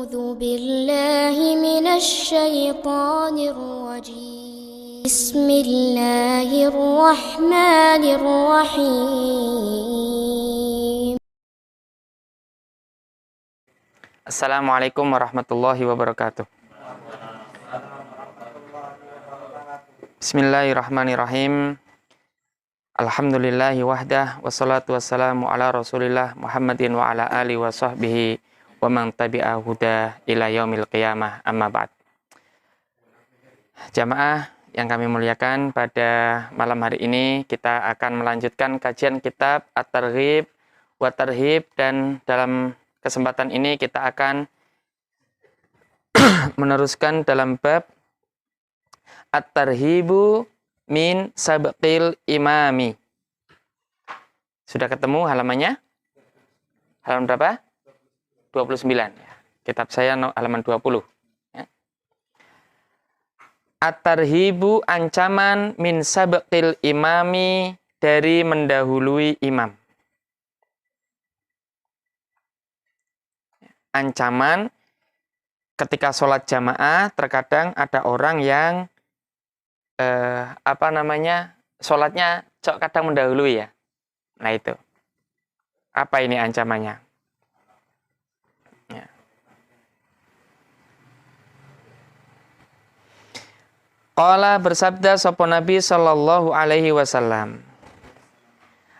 أعوذ بالله من الشيطان الرجيم بسم الله الرحمن الرحيم Assalamualaikum warahmatullahi wabarakatuh. Bismillahirrahmanirrahim. Alhamdulillahi wahdah, wassalatu wassalamu ala rasulillah Muhammadin wa ala alihi wa sahbihi wa man tabi'a huda ila yaumil qiyamah, amma ba'd. Jamaah yang kami muliakan, pada malam hari ini kita akan melanjutkan kajian kitab At-Targhib wa Tarhib, dan dalam kesempatan ini kita akan meneruskan dalam bab At-Tarhibu min sabqil imami. Sudah ketemu halamannya? Halaman berapa? 29. Kitab saya halaman 20. At-Tarhibu, ancaman min sabqil imami, dari mendahului imam. Ancaman ketika sholat jamaah, terkadang ada orang yang sholatnya kadang mendahului ya. Nah itu, apa ini ancamannya? Ya. Qala, bersabda sapa Nabi sallallahu alaihi wasallam,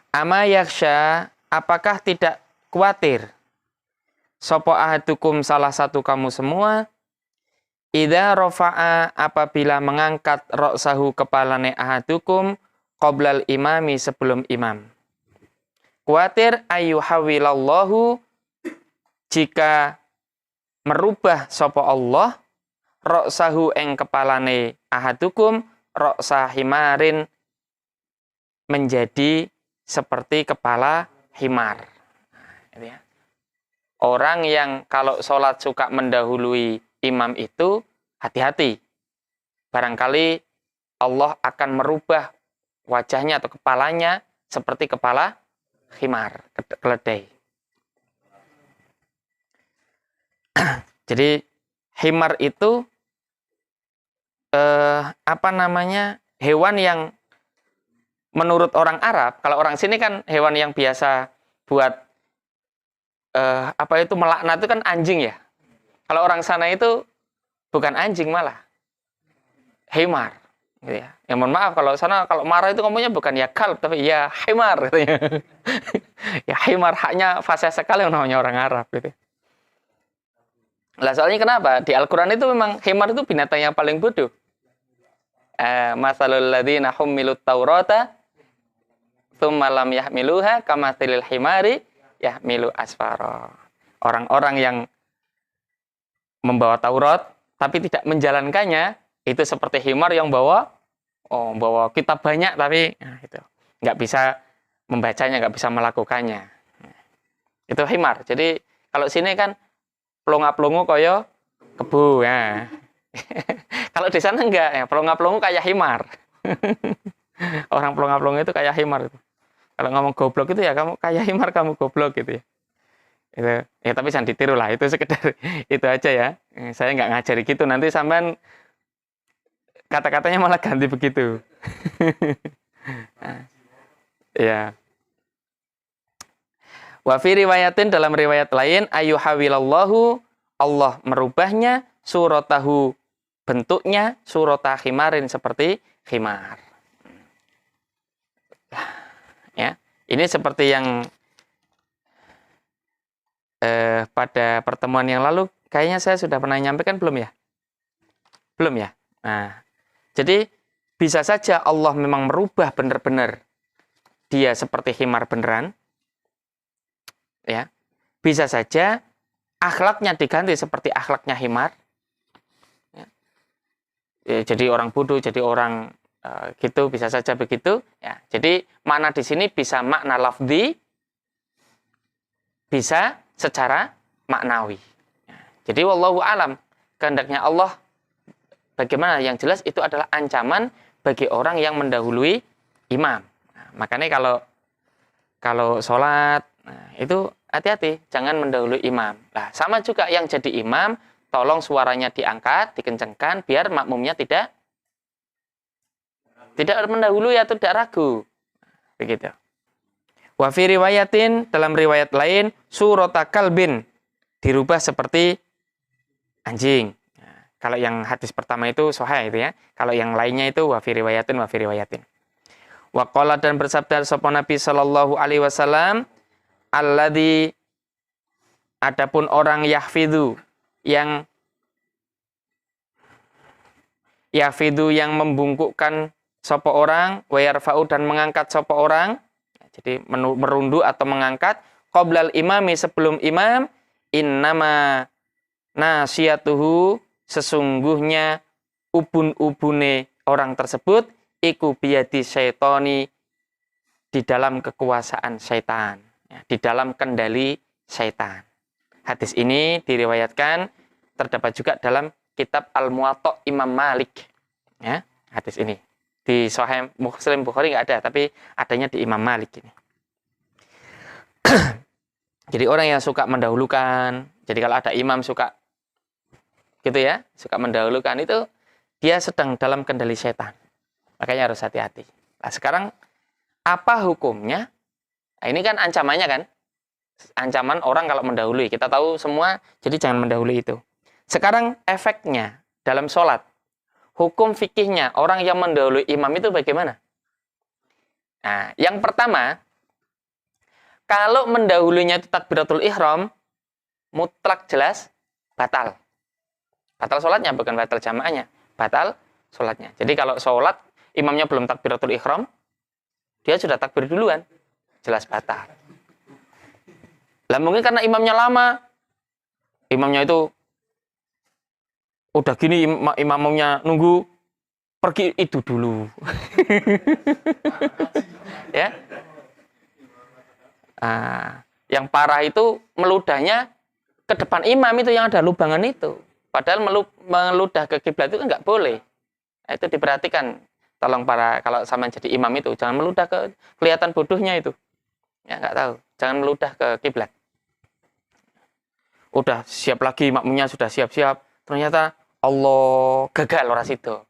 ama yakhsha, apakah tidak khawatir, sapa ahadukum, salah satu kamu semua, idza rafa'a, apabila mengangkat ra'sahu, kepalane ahadukum, qoblal imami, sebelum imam. Kuatir ayyuhawilallahu, jika merubah sapa Allah, ra'sahu ing kepalane ahadukum, ra'sa himarin, menjadi seperti kepala himar. Orang yang kalau sholat suka mendahului imam itu, hati-hati. Barangkali Allah akan merubah wajahnya atau kepalanya seperti kepala khimar, keledai. Jadi khimar itu hewan yang menurut orang Arab, kalau orang sini kan hewan yang biasa buat melaknat itu kan anjing ya. Kalau orang sana itu bukan anjing, malah himar, gitu ya. Ya mohon maaf, kalau sana kalau marah itu ngomongnya bukan ya kalb, tapi ya himar, gitu ya. Ya himar, haknya fasih sekali namanya orang Arab, gitu. Lah soalnya kenapa? Di Al-Quran itu memang himar itu binatang yang paling bodoh. Masalul ladzina hummilut taurata tsumma lam yahmiluha kamatsilil himari yahmilu asfara. Orang-orang yang membawa Taurat tapi tidak menjalankannya, itu seperti himar yang bawa kitab banyak tapi itu nggak bisa membacanya, nggak bisa melakukannya. Itu himar. Jadi kalau sini kan pelonga-pelongo koyo kebu ya. Kalau di sana enggak ya, pelonga-pelongo kayak himar. Orang pelonga-pelongo itu kayak himar itu. Kalau ngomong goblok itu ya kamu kayak himar, kamu goblok gitu ya. Itu ya, tapi jangan ditiru lah, itu sekedar itu aja ya. Saya nggak ngajari gitu, nanti sampean kata-katanya malah ganti begitu. Ya. Wa fi riwayatin, dalam riwayat lain, ayyuhawilallahu, Allah merubahnya, suratahu, bentuknya, surata khimarin, seperti khimar. Ya, ini seperti yang pada pertemuan yang lalu kayaknya saya sudah pernah nyampaikan, belum ya? Belum ya? Nah, jadi bisa saja Allah memang merubah benar-benar dia seperti himar beneran. Ya. Bisa saja akhlaknya diganti seperti akhlaknya himar. Ya. Jadi orang bodoh, jadi orang gitu, bisa saja begitu. Ya. Jadi makna di sini bisa makna lafzi, bisa secara maknawi. Jadi wallahu alam, kehendaknya Allah bagaimana, yang jelas itu adalah ancaman bagi orang yang mendahului imam. Nah, makanya kalau sholat, itu hati-hati, jangan mendahului imam. Nah, sama juga yang jadi imam, tolong suaranya diangkat, dikencengkan, biar makmumnya tidak mendahului atau tidak ragu. Begitu. Wa fi riwayatin, dalam riwayat lain, surata kalbin, dirubah seperti anjing. Nah, kalau yang hadis pertama itu sahih itu ya. Kalau yang lainnya itu wa fi riwayatin, wa fi riwayatin. Wa qala, dan bersabda sapa Nabi sallallahu alaihi wasallam, alladzi, adapun orang yahfidhu, yang membungkukkan sapa orang, wa yarfa'u, dan mengangkat sapa orang. Jadi merunduk atau mengangkat qoblal imami, sebelum imam, innama nasiyatuhu, sesungguhnya ubun-ubune orang tersebut, iku biyadi syaitoni, di dalam kekuasaan syaitan, ya, di dalam kendali syaitan. Hadis ini diriwayatkan, terdapat juga dalam kitab Al-Muwatta Imam Malik. Ya, hadis ini di Sahih Muslim, Bukhari nggak ada, tapi adanya di Imam Malik ini. Jadi orang yang suka mendahulukan, jadi kalau ada imam suka gitu ya, suka mendahulukan, itu dia sedang dalam kendali setan. Makanya harus hati-hati. Nah, sekarang apa hukumnya? Nah, ini kan ancamannya kan? Ancaman orang kalau mendahului. Kita tahu semua, jadi jangan mendahului itu. Sekarang efeknya dalam sholat. Hukum fikihnya orang yang mendahului imam itu bagaimana? Nah, yang pertama, kalau mendahulunya itu takbiratul ihram, mutlak jelas batal. Batal sholatnya, bukan batal jamaahnya. Batal sholatnya. Jadi kalau sholat, imamnya belum takbiratul ihram, dia sudah takbir duluan. Jelas batal. Lah mungkin karena imamnya lama, imamnya itu udah gini, imamnya nunggu, pergi itu dulu. Ya. Yang parah itu meludahnya ke depan imam itu yang ada lubangan itu. Padahal meludah ke kiblat itu nggak boleh. Nah, itu diperhatikan. Tolong kalau sama jadi imam itu, jangan meludah ke, kelihatan bodohnya itu. Ya nggak tahu. Jangan meludah ke kiblat. Udah siap lagi, makmumnya sudah siap-siap. Ternyata Allah gagal ora sido.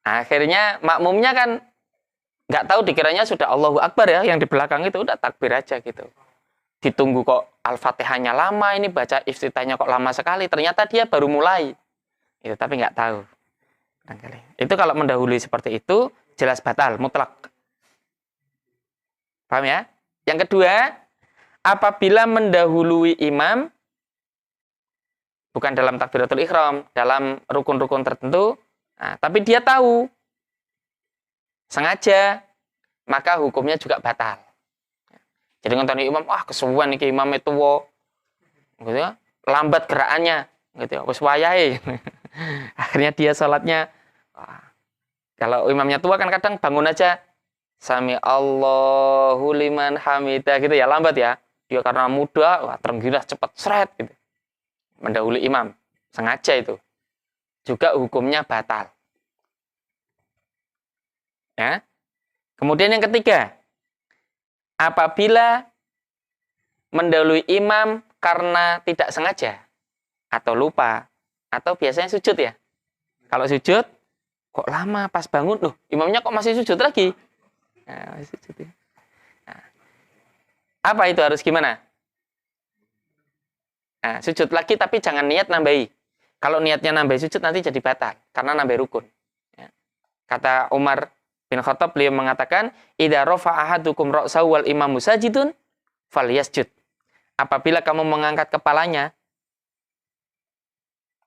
Akhirnya makmumnya kan nggak tahu, dikiranya sudah Allahu Akbar ya, yang di belakang itu udah takbir aja gitu. Ditunggu kok Al-Fatihahnya lama, ini baca iftitahnya kok lama sekali. Ternyata dia baru mulai. Itu tapi nggak tahu. Itu kalau mendahului seperti itu jelas batal, mutlak. Paham ya? Yang kedua, apabila mendahului imam bukan dalam takbiratul ihram, dalam rukun-rukun tertentu, tapi dia tahu sengaja, maka hukumnya juga batal. Jadi ngontoni imam, kesuwen iki imam itu gitu ya, lambat gerakannya, gitu ya, wis wayahe. Akhirnya dia sholatnya, kalau imamnya tua kan kadang bangun aja, Sami Allahu liman hamidah gitu ya, lambat ya. Dia karena muda, terengginas cepat seret gitu. Mendahului imam, sengaja itu. Juga hukumnya batal. Ya. Kemudian yang ketiga, apabila mendahului imam karena tidak sengaja atau lupa atau biasanya sujud ya. Kalau sujud kok lama pas bangun, loh imamnya kok masih sujud lagi. Nah, masih sujud ya. Nah, apa itu harus gimana? Nah, sujud lagi tapi jangan niat nambahi. Kalau niatnya nambahi sujud nanti jadi batal karena nambah rukun. Ya. Kata Umar bin Khattab, beliau mengatakan, idza rafa'a ahadukum ra'sahu wal imamu sajidun falyasjud. Apabila kamu mengangkat kepalanya,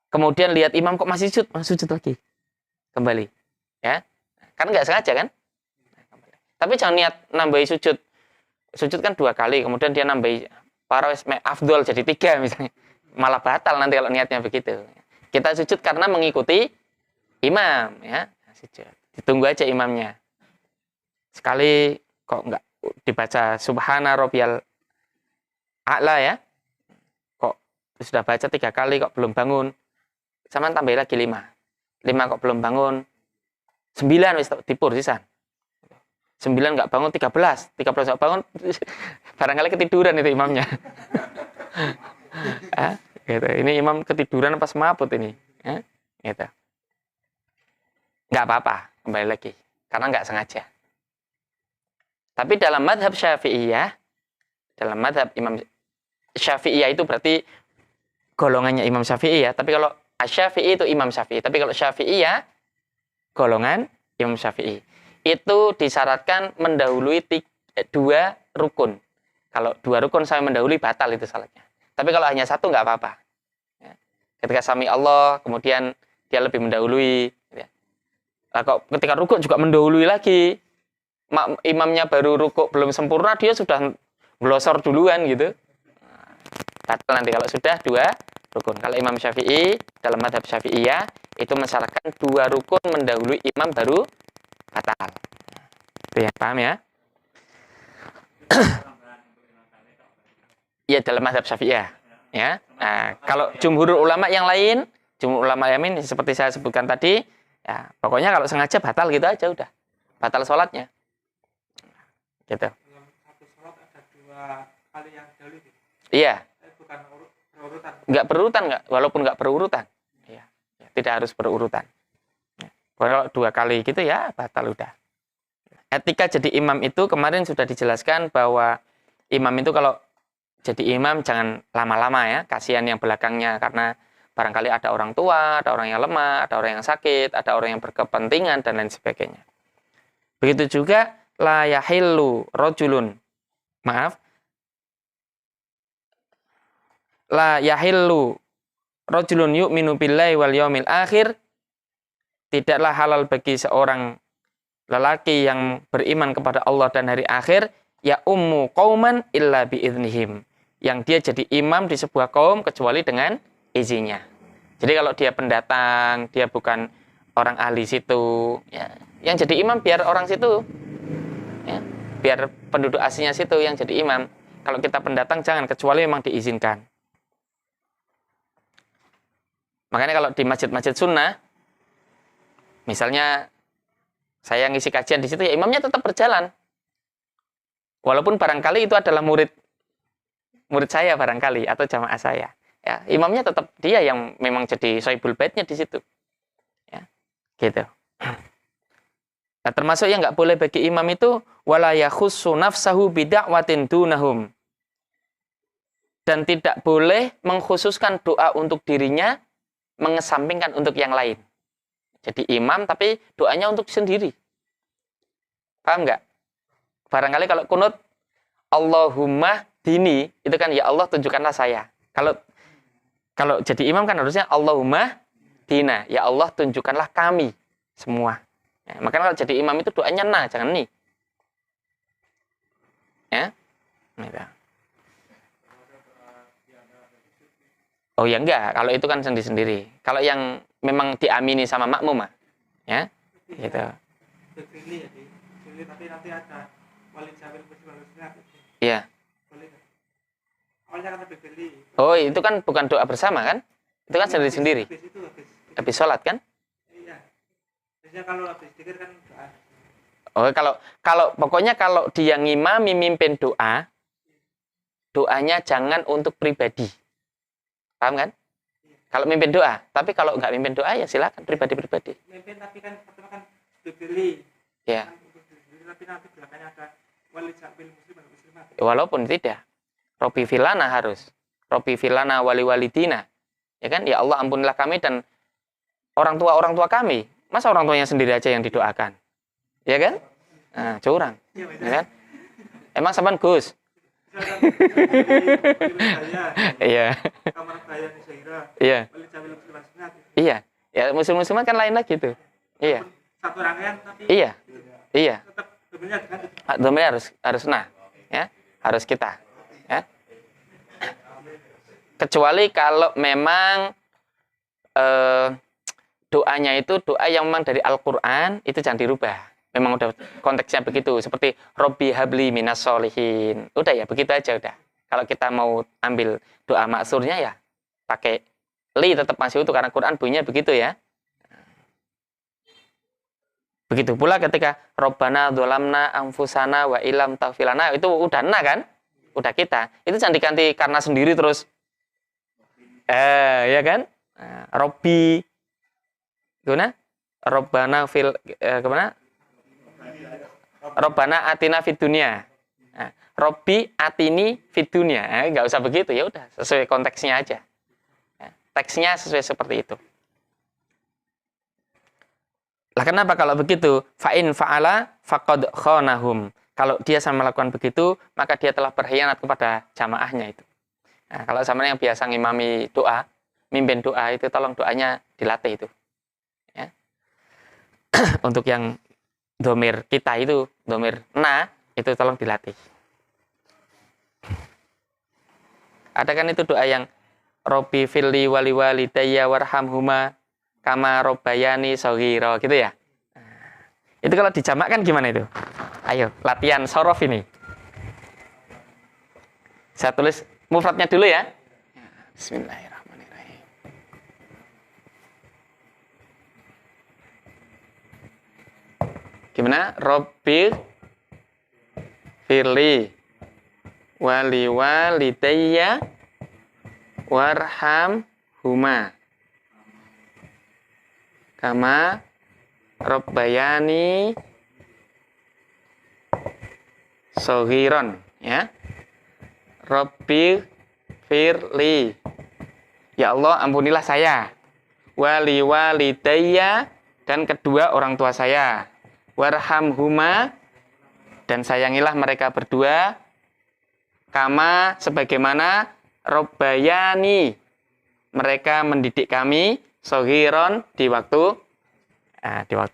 kemudian lihat imam kok masih sujud, sujud lagi. Kembali. Ya. Kan nggak sengaja kan? Tapi jangan niat nambahi sujud. Sujud kan 2 kali, kemudian dia nambahi afdol jadi 3 misalnya. Malah batal nanti kalau niatnya begitu. Kita sujud karena mengikuti imam, ya. Sujud. Ditunggu aja imamnya. Sekali kok enggak dibaca subhana rabbiyal a'la ya. Kok sudah baca 3 kali kok belum bangun. Sama tambah lagi 5. 5 kok belum bangun. 9 wis dipur sisan. 9 nggak bangun, 13 nggak bangun, barangkali ketiduran itu imamnya. Gitu. Ini imam ketiduran pas mabut ini. Gitu. Nggak apa-apa, kembali lagi. Karena nggak sengaja. Tapi dalam madhab Syafi'iyah, dalam madhab Imam Syafi'iyah itu berarti golongannya Imam Syafi'i ya. Tapi kalau Asy-Syafi'i itu Imam Syafi'i. Tapi kalau Syafi'iyah, golongan Imam Syafi'i. Itu disyaratkan mendahului 2 rukun. Kalau 2 rukun sampai mendahului, batal itu salatnya. Tapi kalau hanya 1 nggak apa-apa. Ya. Ketika sami Allah, kemudian dia lebih mendahului. Ya. Nah, ketika rukuk juga mendahului lagi. Imamnya baru rukuk belum sempurna, dia sudah glosor duluan gitu. Batal nanti kalau sudah 2 rukun. Kalau Imam Syafi'i, dalam madhab Syafi'iyah, itu mensyaratkan 2 rukun mendahului imam baru batal. Itu ya, paham ya? Iya, dalam madhab Syafi'iyah. Ya. Nah, kalau jumhur ulama yang lain, jumhur ulama yang lain seperti saya sebutkan tadi, ya, pokoknya kalau sengaja batal gitu aja udah. Batal sholatnya. Gitu. Dalam satu sholat ada 2 kali yang dahulu. Iya. Bukan berurutan. Nggak berurutan, walaupun nggak berurutan. Ya. Tidak harus berurutan. Kalau 2 kali gitu ya batal udah. Etika jadi imam itu kemarin sudah dijelaskan bahwa imam itu kalau jadi imam jangan lama-lama ya, kasihan yang belakangnya karena barangkali ada orang tua, ada orang yang lemah, ada orang yang sakit, ada orang yang berkepentingan dan lain sebagainya. Begitu juga la yahillu rajulun. Maaf. La yahillu rajulun yu'minu billahi wal yaumil akhir. Tidaklah halal bagi seorang lelaki yang beriman kepada Allah dan hari akhir ya ummu qauman illa biidznihim. Yang dia jadi imam di sebuah kaum kecuali dengan izinnya. Jadi kalau dia pendatang, dia bukan orang ahli situ, ya, yang jadi imam biar orang situ. Ya, biar penduduk aslinya situ yang jadi imam. Kalau kita pendatang jangan, kecuali memang diizinkan. Makanya kalau di masjid-masjid sunnah, misalnya saya ngisi kajian di situ, ya imamnya tetap berjalan. Walaupun barangkali itu adalah murid saya barangkali atau jamaah saya. Ya, imamnya tetap dia yang memang jadi shaibul baitnya di situ. Ya, gitu. Nah, termasuk yang nggak boleh bagi imam itu wala yakhussu nafsahu bida'watin dunahum. Dan tidak boleh mengkhususkan doa untuk dirinya, mengesampingkan untuk yang lain. Jadi imam tapi doanya untuk sendiri. Paham nggak? Barangkali kalau kunut Allahumma dini, itu kan ya Allah tunjukkanlah saya. Kalau jadi imam kan harusnya Allahumma dina, ya Allah tunjukkanlah kami semua. Ya, makanya kalau jadi imam itu doanya na, jangan ni. Ya. Gitu. Oh ya enggak, kalau itu kan sendiri-sendiri. Kalau yang memang diamini sama makmum, ya, gitu. Tapi nanti ada wali jamil muslimah. Iya. Awalnya kan beli. Oh, itu kan bukan doa bersama kan? Itu kan sendiri-sendiri. Habis sholat kan? Iya. Biasanya kalau habis zikir kan doa. Oh, kalau pokoknya kalau dia ngimami mimpin doa, doanya jangan untuk pribadi. Paham kan? Iya. Kalau mimpin doa, tapi kalau nggak mimpin doa ya silakan pribadi-pribadi. Mimpin tapi kan pertama kan dipilih. Ya. Tapi nanti belakangnya ada wali jamil muslimah. Walaupun tidak. Robi filana harus. Robi filana wali walidina. Ya kan? Ya Allah ampunilah kami dan orang tua kami. Masa orang tuanya sendiri aja yang didoakan? Ya kan? Nah, curang. Ya kan? Emang sampean Gus? Iya. Kamar Bayan Zaira. Iya. Wali jamil muslimah. Iya. Ya muslim-musliman kan lain lagi tuh. Iya. Satu rangkaian tapi iya. Iya. Tetap domennya harus nah, ya. Harus kita, ya. Kecuali kalau memang doanya itu doa yang memang dari Al-Qur'an, itu jangan dirubah. Memang udah konteksnya begitu, seperti Robbi habli minas solihin. Udah ya, begitu aja udah. Kalau kita mau ambil doa maksurnya ya pakai li tetap masih utuh karena Quran bunyinya begitu ya. Begitu pula ketika Rabbana dzalamna anfusana wa illam taghfir lana, itu udah na kan? Udah kita. Itu jangan diganti karena sendiri terus. Ya kan? Robbi. Gimana? Rabbana fil kemana? Rabbana atina fid dunya. Robbi atini fid dunya. Enggak usah begitu, ya udah sesuai konteksnya aja. Teksnya sesuai seperti itu. Lah kenapa kalau begitu? Fa'in fa'ala faqad khonahum. Kalau dia sama melakukan begitu, maka dia telah berkhianat kepada jamaahnya itu. Nah, kalau sama yang biasa ngimami doa, mimpin doa itu tolong doanya dilatih itu. Ya. Untuk yang domir kita itu, domir na, itu tolong dilatih. Ada kan itu doa yang Robbi filli wali walidayya warhamhuma kama robbayani shaghira gitu ya. Itu kalau dijamakkan gimana itu? Ayo, latihan sorof ini. Saya tulis mufradnya dulu ya. Bismillahirrahmanirrahim. Gimana? Robbi firli wali walidayya warhamhuma kama robbayani shaghiran, ya. Robbi firli, ya Allah ampunilah saya, wali walidayya, dan kedua orang tua saya, warhamhuma, dan sayangilah mereka berdua, kama sebagaimana robbayani, mereka mendidik kami, shaghiran, di waktu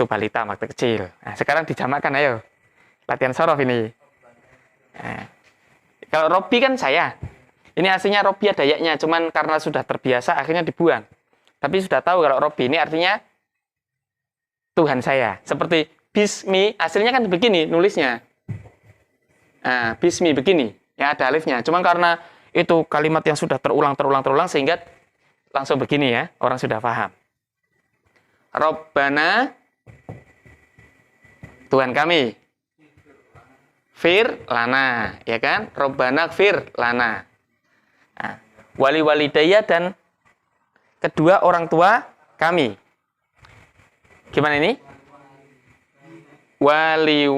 balita, waktu kecil. Nah, sekarang dijamakkan, ayo. Latihan sorof ini. Nah, kalau Robbi kan saya. Ini aslinya Robbi ada ya-nya, cuman karena sudah terbiasa akhirnya dibuang. Tapi sudah tahu kalau Robbi ini artinya Tuhan saya. Seperti Bismi, aslinya kan begini nulisnya. Nah, Bismi begini, ya ada alifnya. Cuman karena itu kalimat yang sudah terulang sehingga langsung begini ya, orang sudah paham. Rabbana, Tuhan kami, fir lana, ya kan? Rabbana fir lana. Nah, wali walidayya, dan kedua orang tua kami. Gimana ini? Wali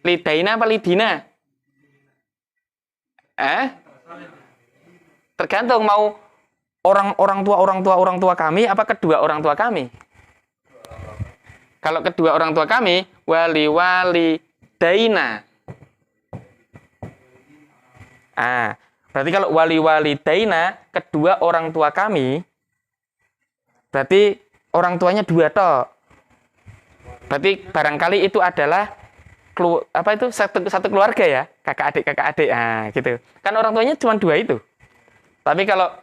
lidaina apa lidina? Tergantung mau orang tua kami apa kedua orang tua kami. Kalau kedua orang tua kami, wali daina. Berarti kalau wali daina, kedua orang tua kami, berarti orang tuanya dua toh. Berarti barangkali itu adalah satu keluarga ya, kakak adik, gitu. Kan orang tuanya cuma dua itu. Tapi kalau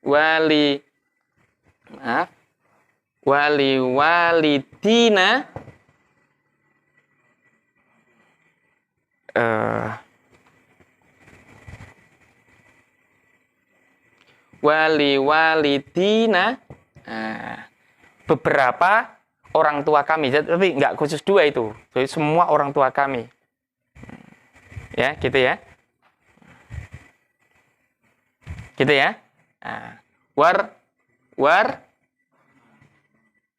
wali walidina, wali walidina, beberapa orang tua kami, tapi nggak khusus dua itu, jadi semua orang tua kami, ya gitu ya, gitu ya. War,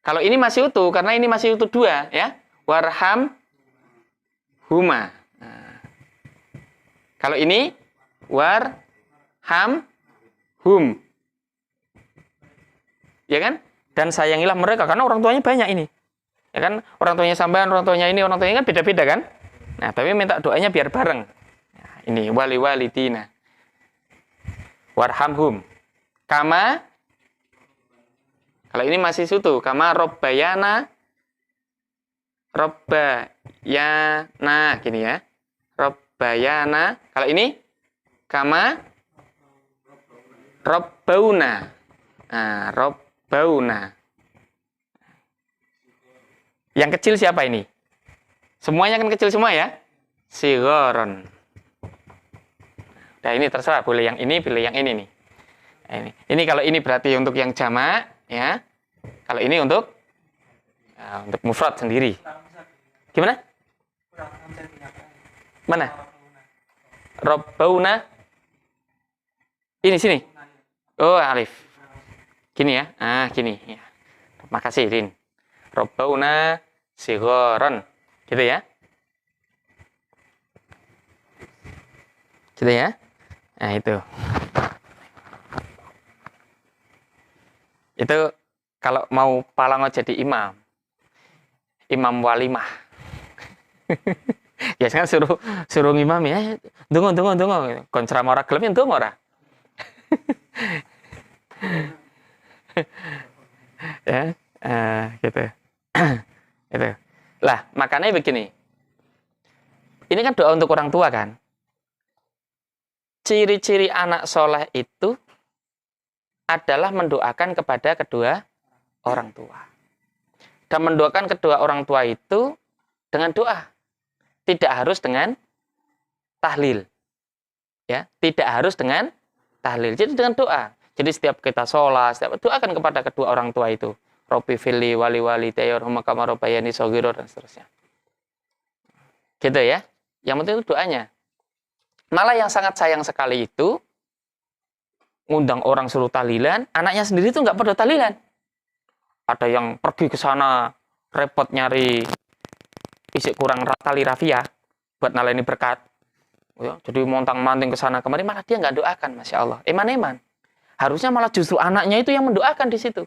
kalau ini masih utuh, karena ini masih utuh dua, ya. Warham huma. Kalau ini warham hum, ya kan? Dan sayangilah mereka, karena orang tuanya banyak ini, ya kan? Orang tuanya sampean, orang tuanya ini, orang tuanya kan beda-beda kan? Nah, tapi minta doanya biar bareng. Nah, ini wali walidina, warhamhum, kama. Kalau ini masih sutu, kama robbayana, gini ya, robbayana. Kalau ini kama robbauna, robbauna. Yang kecil siapa ini? Semuanya kan kecil semua ya, sigharon. Nah, ini terserah, boleh yang ini, pilih yang ini nih. Nah, ini kalau ini berarti untuk yang jamak, ya. Kalau ini untuk Nah, untuk mufrad sendiri. Gimana? Mana? Robbauna. Ini sini. Oh, alif. Gini ya. Gini ya. Makasih, Rin. Robbauna sigharan. Gitu ya. Gitu ya. Nah, itu. Itu kalau mau palango jadi imam. Imam walimah. Biasanya suruh imam ya. Tunggu. Kon ceramah ora gelem tunggu ora. Ya, gitu. Itu. Lah, makanya begini. Ini kan doa untuk orang tua kan. Ciri-ciri anak soleh itu adalah mendoakan kepada kedua orang tua. Dan mendoakan kedua orang tua itu dengan doa. Tidak harus dengan tahlil. Ya, tidak harus dengan tahlil. Jadi dengan doa. Jadi setiap kita sholat, setiap doakan kepada kedua orang tua itu. Rabbi fili wali wali tayyarhumma kama rabbayani shaghira dan seterusnya. Gitu ya. Yang penting itu doanya. Malah yang sangat sayang sekali itu ngundang orang suruh tahlilan, anaknya sendiri itu nggak pada tahlilan. Ada yang pergi ke sana repot nyari isi kurang tali rafia buat nalani berkat. Ya, jadi montang-manting ke sana kemari malah dia nggak doakan, masya Allah. Eman. Harusnya malah justru anaknya itu yang mendoakan di situ.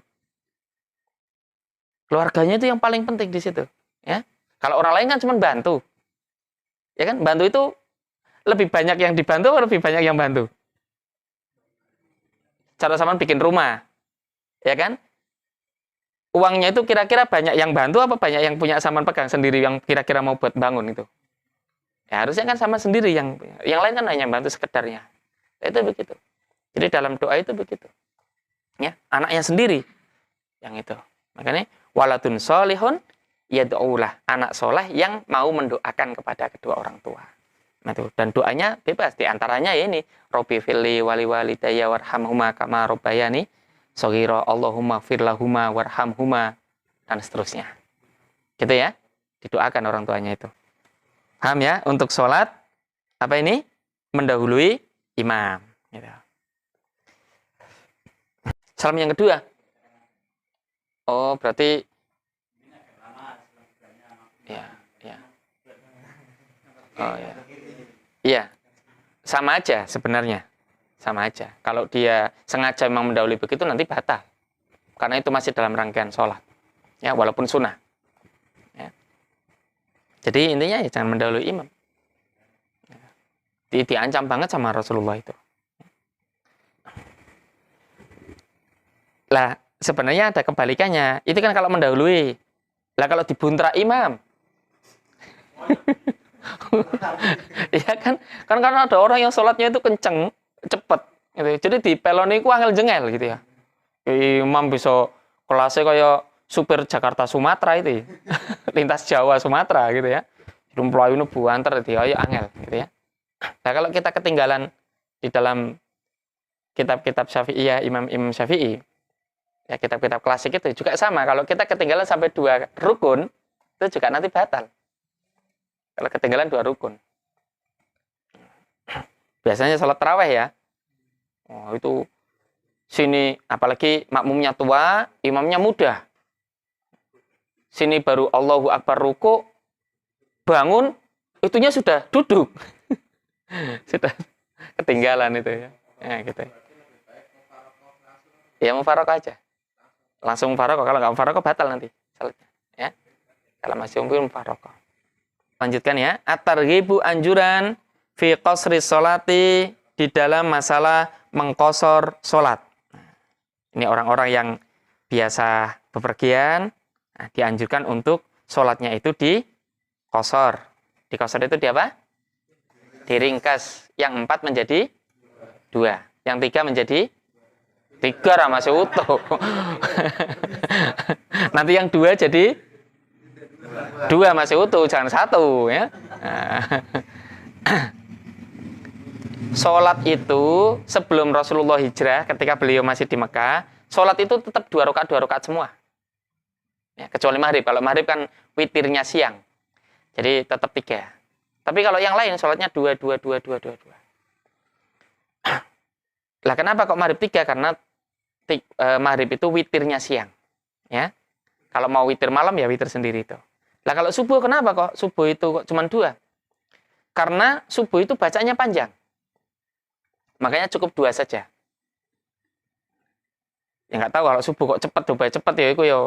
Keluarganya itu yang paling penting di situ. Ya, kalau orang lain kan cuma bantu. Ya kan, bantu itu lebih banyak yang dibantu atau lebih banyak yang bantu? Cara sama bikin rumah, ya kan? Uangnya itu kira-kira banyak yang bantu apa banyak yang punya Saman pegang sendiri yang kira-kira mau buat bangun itu? Ya harusnya kan sama sendiri yang lain kan hanya bantu sekedarnya. Itu begitu. Jadi dalam doa itu begitu. Ya, anaknya sendiri yang itu. Makanya waladun solihun yad'ulah, anak soleh yang mau mendoakan kepada kedua orang tua. Nah, itu. Dan doanya bebas, di antaranya ya ini Rabbi fili wali walidayya warhamhuma kama rabbayani shaghira Allahumma fir lahuma warhamhuma dan seterusnya. Gitu ya. Didoakan orang tuanya itu. Paham ya? Untuk sholat apa ini? Mendahului imam, gitu. Salam yang kedua. Oh, berarti ya. Oh ya. Iya, sama aja sebenarnya. Sama aja. Kalau dia sengaja memang mendahului begitu, nanti batal. Karena itu masih dalam rangkaian sholat. Ya, walaupun sunnah. Ya. Jadi intinya ya jangan mendahului imam. Diancam banget sama Rasulullah itu. Lah, sebenarnya ada kebalikannya. Itu kan kalau mendahului. Lah kalau dibuntra imam. Iya kan karena ada orang yang sholatnya itu kenceng, cepet gitu. Jadi di peloni ku angel jengel gitu ya. Imam bisa kelasnya kayak supir Jakarta Sumatera itu. Lintas Jawa Sumatera gitu ya. Jadi pelayune buanter dia ayo angel gitu ya. Nah, kalau kita ketinggalan di dalam kitab-kitab Syafi'iyah Imam Syafi'i, ya kitab-kitab klasik itu juga sama. Kalau kita ketinggalan sampai 2 rukun, itu juga nanti batal. Kalau ketinggalan 2 rukun. Biasanya sholat tarawih ya. Oh, itu sini apalagi makmumnya tua, imamnya muda. Sini baru Allahu Akbar ruku, bangun, itunya sudah duduk. Sudah ketinggalan itu ya. Ya gitu. Ya mufaroqah aja. Langsung mufaroqah, kalau nggak mufaroqah batal nanti salatnya. Ya. Kalau masih mufaroqah. Lanjutkan ya. At-targhibu anjuran fi qasri sholati di dalam masalah mengkosor sholat. Ini orang-orang yang biasa bepergian, nah, dianjurkan untuk sholatnya itu dikosor. Dikosor itu di apa? Diringkas. Yang 4 menjadi 2. Yang 3 menjadi 3 masih utuh. Nanti yang 2 jadi 2 masih utuh, jangan 1 ya. Sholat itu sebelum Rasulullah hijrah, ketika beliau masih di Mekah, sholat itu tetap 2 rakaat semua. Ya, kecuali maghrib. Kalau maghrib kan witirnya siang. Jadi tetap 3. Tapi kalau yang lain sholatnya 2, 2, 2, 2, 2, 2. Lah kenapa kok maghrib 3? Karena maghrib itu witirnya siang. Ya. Kalau mau witir malam ya witir sendiri itu. Lah kalau subuh kenapa kok subuh itu kok cuma 2? Karena subuh itu bacanya panjang. Makanya cukup 2 saja. Ya nggak tahu kalau subuh kok cepat, coba cepat ya itu ya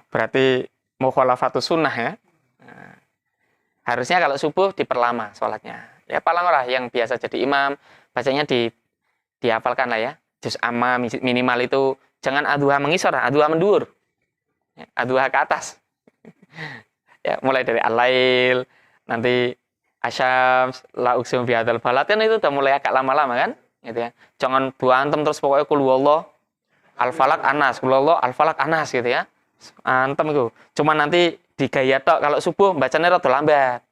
berarti mukhalafatus sunnah ya. Nah, harusnya kalau subuh diperlama sholatnya. Ya paling ora yang biasa jadi imam, bacanya dihafalkan lah ya. Juz amma minimal itu jangan aduha mengisor, aduha mendur. Ya, aduha ke atas. Ya, mulai dari al-lail, nanti asyams, la uqsimu bihadzal balad kan itu udah mulai agak lama-lama kan? Gitu ya. Jangan buantem terus pokoknya qul huwallah al-falaq anas, qul huwallah al-falaq anas gitu ya. Antem itu. Cuma nanti digaya tok kalau subuh bacanya rada lambat.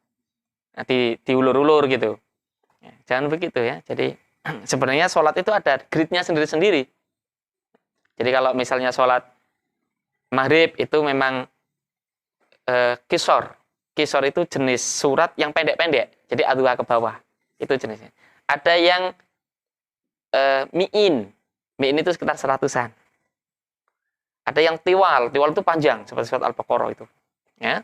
Nanti diulur-ulur gitu. Ya, jangan begitu ya. Jadi sebenarnya sholat itu ada gridnya sendiri-sendiri. Jadi kalau misalnya sholat maghrib itu memang kisor. Kisor itu jenis surat yang pendek-pendek. Jadi adua ke bawah. Itu jenisnya. Ada yang mi'in. Mi'in itu sekitar 100-an. Ada yang tiwal. Tiwal itu panjang. Seperti surat Al-Baqarah itu. Ya.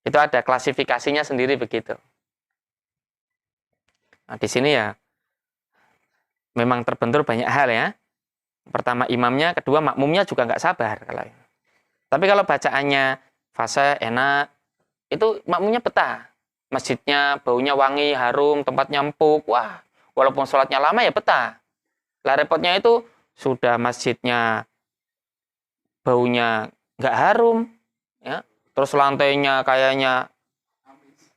Itu ada klasifikasinya sendiri begitu. Nah, di sini ya memang terbentur banyak hal ya. Pertama imamnya, kedua makmumnya juga nggak sabar kalau ini. Tapi kalau bacaannya fase enak, itu makmumnya betah. Masjidnya baunya wangi, harum, tempatnya empuk. Wah, walaupun sholatnya lama ya betah. Lah repotnya itu sudah masjidnya baunya nggak harum, ya. Terus lantainya kayaknya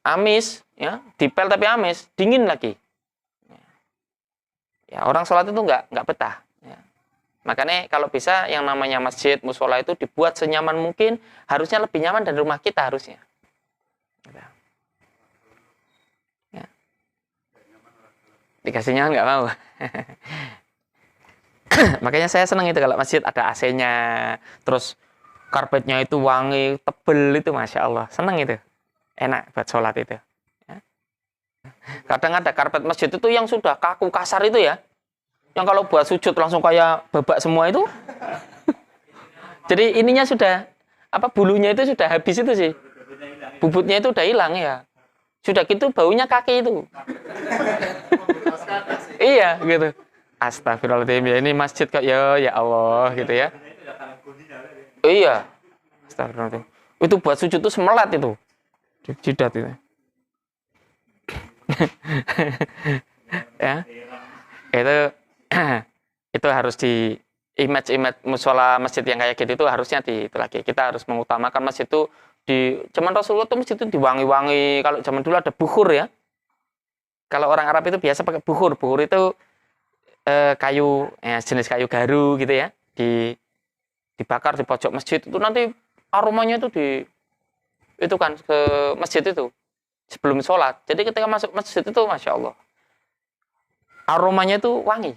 amis, ya, dipel tapi amis, dingin lagi. Ya, orang sholat itu nggak betah. Ya. Makanya kalau bisa yang namanya masjid, musola itu dibuat senyaman mungkin, harusnya lebih nyaman dari rumah kita harusnya. Ya. Dikasih nyaman nggak mau. Makanya saya senang itu kalau masjid ada AC-nya, terus karpetnya itu wangi, tebel itu, Masya Allah. Senang itu. Enak buat sholat itu. Ya. Kadang ada karpet masjid itu yang sudah kaku, kasar itu ya. Yang kalau buat sujud langsung kayak babak semua itu. Jadi ininya sudah, bulunya itu sudah habis itu sih. Bubutnya itu udah hilang ya. Sudah gitu baunya kaki itu. Iya gitu. Astagfirullahaladzim, ya ini masjid kok ya Allah gitu ya. Iya. Astagfirullahaladzim. Itu buat sujud itu semelat itu. Jidat itu. Ya. Itu harus di image musola masjid yang kayak gitu itu harusnya itu lagi. Kita harus mengutamakan masjid itu zaman Rasulullah itu masjid itu diwangi-wangi. Kalau zaman dulu ada bukhur ya. Kalau orang Arab itu biasa pakai bukhur. Bukhur itu kayu, jenis kayu garu gitu ya, dibakar di pojok masjid itu nanti aromanya itu itu kan ke masjid itu sebelum sholat. Jadi ketika masuk masjid itu Masya Allah aromanya itu wangi.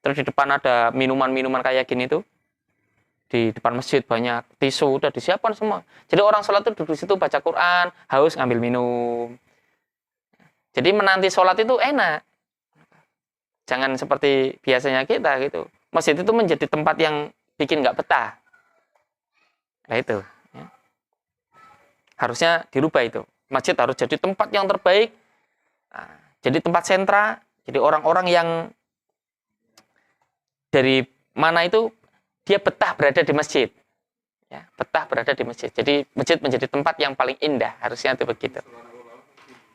Terus di depan ada minuman-minuman kayak gini tuh, di depan masjid banyak tisu udah disiapkan semua. Jadi orang sholat itu duduk situ baca Quran, haus ngambil minum. Jadi menanti sholat itu enak. Jangan seperti biasanya kita gitu. Masjid itu menjadi tempat yang bikin nggak betah. Nah itu. Ya. Harusnya dirubah itu. Masjid harus jadi tempat yang terbaik. Nah, jadi tempat sentra. Jadi orang-orang yang dari mana itu dia betah berada di masjid. Ya, betah berada di masjid. Jadi masjid menjadi tempat yang paling indah. Harusnya itu begitu.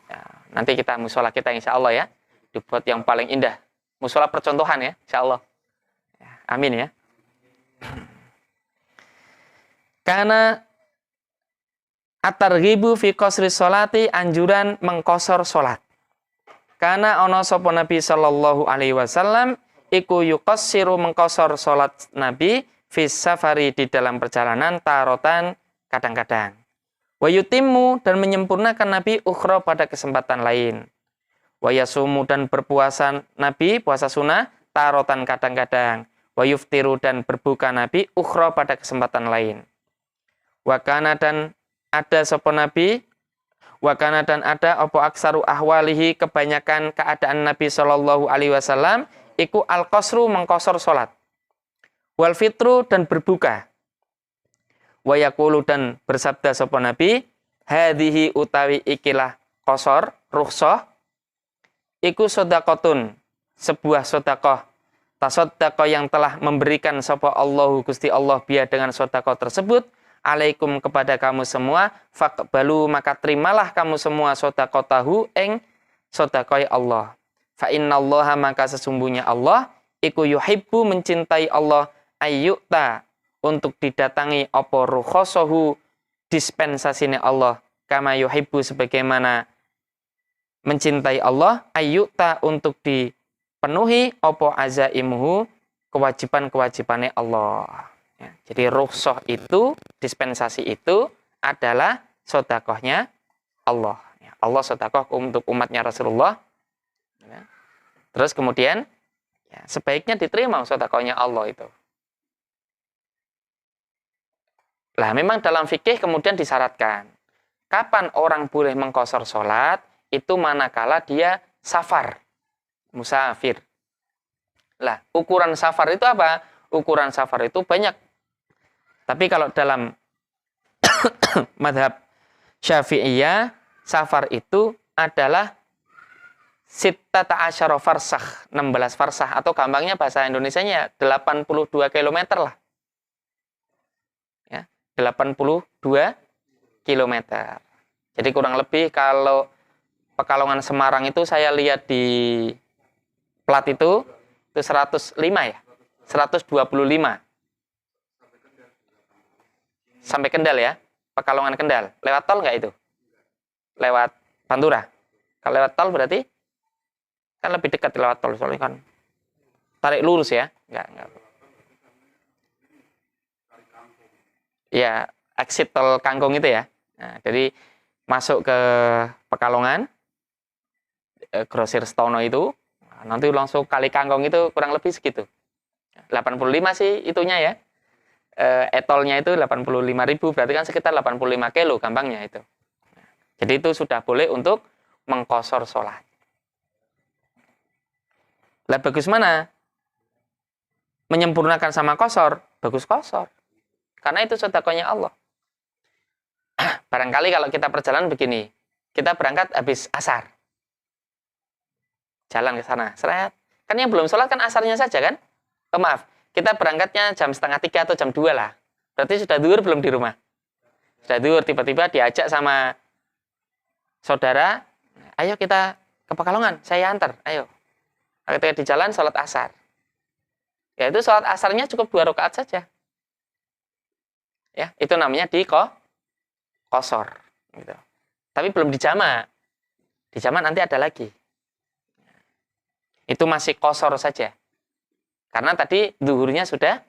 Ya, nanti kita musola kita insya Allah ya dibuat yang paling indah. Musola percontohan ya, insya Allah. Amin ya. Karena at-targhibu fi qasri sholati, anjuran mengkosor sholat. Karena ono sapa Nabi sallallahu alaihi wasallam iku yuqassiru mengkosor sholat Nabi fi safari di dalam perjalanan tarotan kadang-kadang. Wa yutimmu dan menyempurnakan Nabi ukhra pada kesempatan lain. Wa yasumu dan berpuasa Nabi puasa sunnah tarotan kadang-kadang. Wa yuftiru dan berbuka Nabi ukhra pada kesempatan lain. Wa kana dan ada sapa Nabi, wa kana dan ada apa aksaru ahwalihi kebanyakan keadaan Nabi sallallahu alaihi wasallam iku al-qasru mengqasar salat. Wal fitru dan berbuka. Wa yaqulu dan bersabda sapa Nabi, hadhihi utawi ikilah qasar rukhsah iku sedekahun, sebuah sedekah. Tasaddaqa yang telah memberikan sapa Allahu Gusti Allah biya dengan sedekah tersebut alaikum kepada kamu semua, faqbalu maka terimalah kamu semua sedekatahu ing sedekah Allah. Fa innallaha maka sesungguhnya Allah iku yuhibbu mencintai Allah ayyuta untuk didatangi apa rukhasahu dispensasine Allah kama yuhibbu sebagaimana mencintai Allah ayyuta untuk dipenuhi apa azaimuhu kewajiban-kewajibannya Allah. Ya, jadi rukhsah itu, dispensasi itu adalah sedekahnya Allah. Ya, Allah sedekah untuk umatnya Rasulullah. Ya. Terus kemudian ya, sebaiknya diterima sedekahnya Allah itu. Lah memang dalam fikih kemudian disyaratkan kapan orang boleh mengqasar sholat itu manakala dia safar, musafir. Lah, ukuran safar itu apa? Ukuran safar itu banyak. Tapi kalau dalam madhab Syafi'iyah, safar itu adalah sittata asyara farsakh, 16 farsakh atau gampangnya bahasa Indonesianya 82 km lah. Ya, 82 km. Jadi kurang lebih kalau Pekalongan Semarang itu saya lihat di plat itu 105 ya. 125. Sampai Kendal ya. Pekalongan Kendal. Lewat tol nggak itu? Lewat Pantura. Kalau lewat tol berarti kan lebih dekat lewat tol soalnya kan tarik lurus ya. Enggak. Ya, exit tol Kangkung itu ya. Nah, jadi masuk ke Pekalongan Grosir Stono itu, nanti langsung kali Kangkung itu kurang lebih segitu. 85 sih itunya ya. Etolnya itu 85.000, berarti kan sekitar 85 kilo gampangnya itu. Jadi itu sudah boleh untuk mengqasar sholat. Lah bagus mana? Menyempurnakan sama qasar, bagus qasar. Karena itu sedekahnya Allah. Barangkali kalau kita perjalanan begini, kita berangkat habis asar. Jalan ke sana, seret. Kan yang belum sholat kan asarnya saja kan? Oh, maaf, kita berangkatnya jam 2:30 atau jam 2 lah. Berarti sudah zuhur belum di rumah? Sudah zuhur, tiba-tiba diajak sama saudara, ayo kita ke Pekalongan, saya antar, ayo. Ketika di jalan, sholat asar. Ya itu sholat asarnya cukup 2 rakaat saja. Ya, itu namanya qasar. Gitu. Tapi belum dijamak. Dijamak nanti ada lagi. Itu masih qasar saja. Karena tadi zuhurnya sudah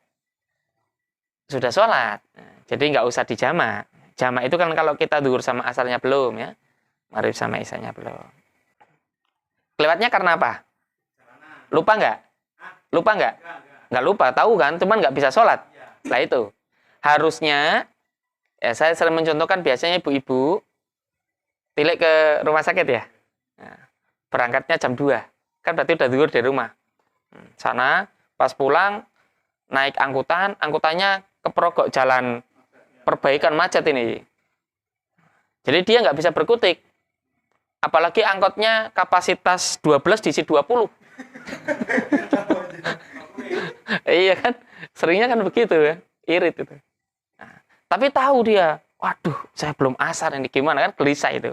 sholat. Jadi nggak usah dijamak. Jamak itu kan kalau kita zuhur sama asarnya belum ya. Maghrib sama isanya belum. Kelewatnya karena apa? Lupa nggak? Lupa nggak? Nggak lupa, tahu kan? Cuman nggak bisa sholat. Nah itu. Harusnya, ya saya sering mencontohkan biasanya ibu-ibu tilik ke rumah sakit ya. Nah, berangkatnya jam 2. Kan berarti udah zuhur di rumah. Sana, pas pulang, naik angkutannya keperogok jalan perbaikan macet ini. Jadi dia nggak bisa berkutik. Apalagi angkotnya kapasitas 12 diisi 20. Iya kan? Seringnya kan begitu ya. Irit itu. Nah, tapi tahu dia, waduh, saya belum asar ini gimana kan? Gelisah itu.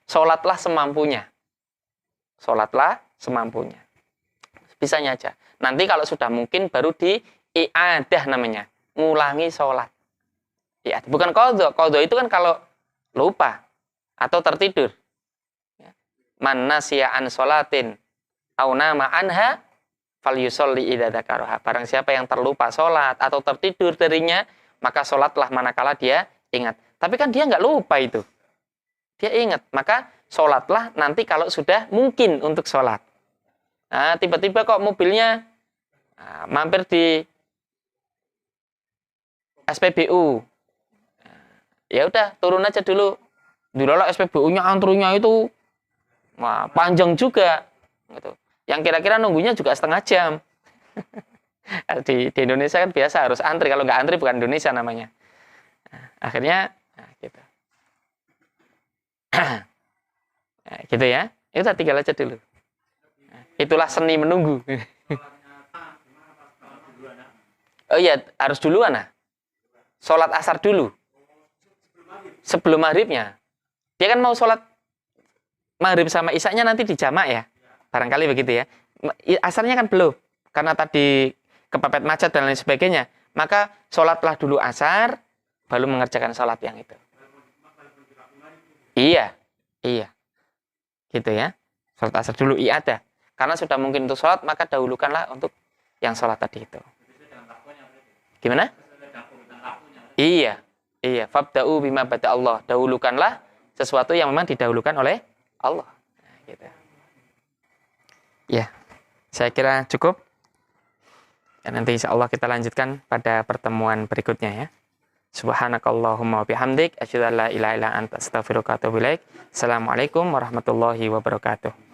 Sholatlah semampunya. Sholatlah semampunya. Bisanya aja. Nanti kalau sudah mungkin baru di i'adah namanya. Ngulangi sholat. Ya, bukan qadha. Qadha itu kan kalau lupa atau tertidur. Man nasiya an sholatin au nama anha falyusolli idza dzakaraha. Barang siapa yang terlupa sholat atau tertidur darinya, maka sholatlah manakala dia ingat. Tapi kan dia nggak lupa itu. Dia ingat. Maka sholatlah nanti kalau sudah mungkin untuk sholat. Nah, tiba-tiba kok mobilnya mampir di SPBU. Ya udah, turun aja dulu. Dilalak SPBU-nya antrinya itu wah, panjang juga. Gitu. Yang kira-kira nunggunya juga setengah jam. Di Indonesia kan biasa harus antri. Kalau nggak antri bukan Indonesia namanya. Nah, akhirnya, nah, gitu. Nah, gitu ya. Itu tinggal aja dulu. Nah, itulah seni menunggu. Oh iya, harus duluan nah. Sholat asar dulu. Sebelum maghribnya. Dia kan mau sholat maghrib sama isya-nya nanti di jamak ya. Barangkali begitu ya. Asarnya kan belum. Karena tadi kepepet macet dan lain sebagainya. Maka sholatlah dulu asar, baru mengerjakan sholat yang itu. Iya. Gitu ya. Sholat asar dulu, ada. Karena sudah mungkin untuk sholat, maka dahulukanlah untuk yang sholat tadi itu. Gimana? Iya. Fabda'u bima bada Allah. Dahulukanlah sesuatu yang memang didahulukan oleh Allah. Nah, gitu. Ya, saya kira cukup. Dan nanti insya Allah kita lanjutkan pada pertemuan berikutnya ya. Subhanakallahumma bihamdik. Asyhadu an la ilaha illa anta astaghfiruka wa atubu ilaik. Assalamualaikum warahmatullahi wabarakatuh.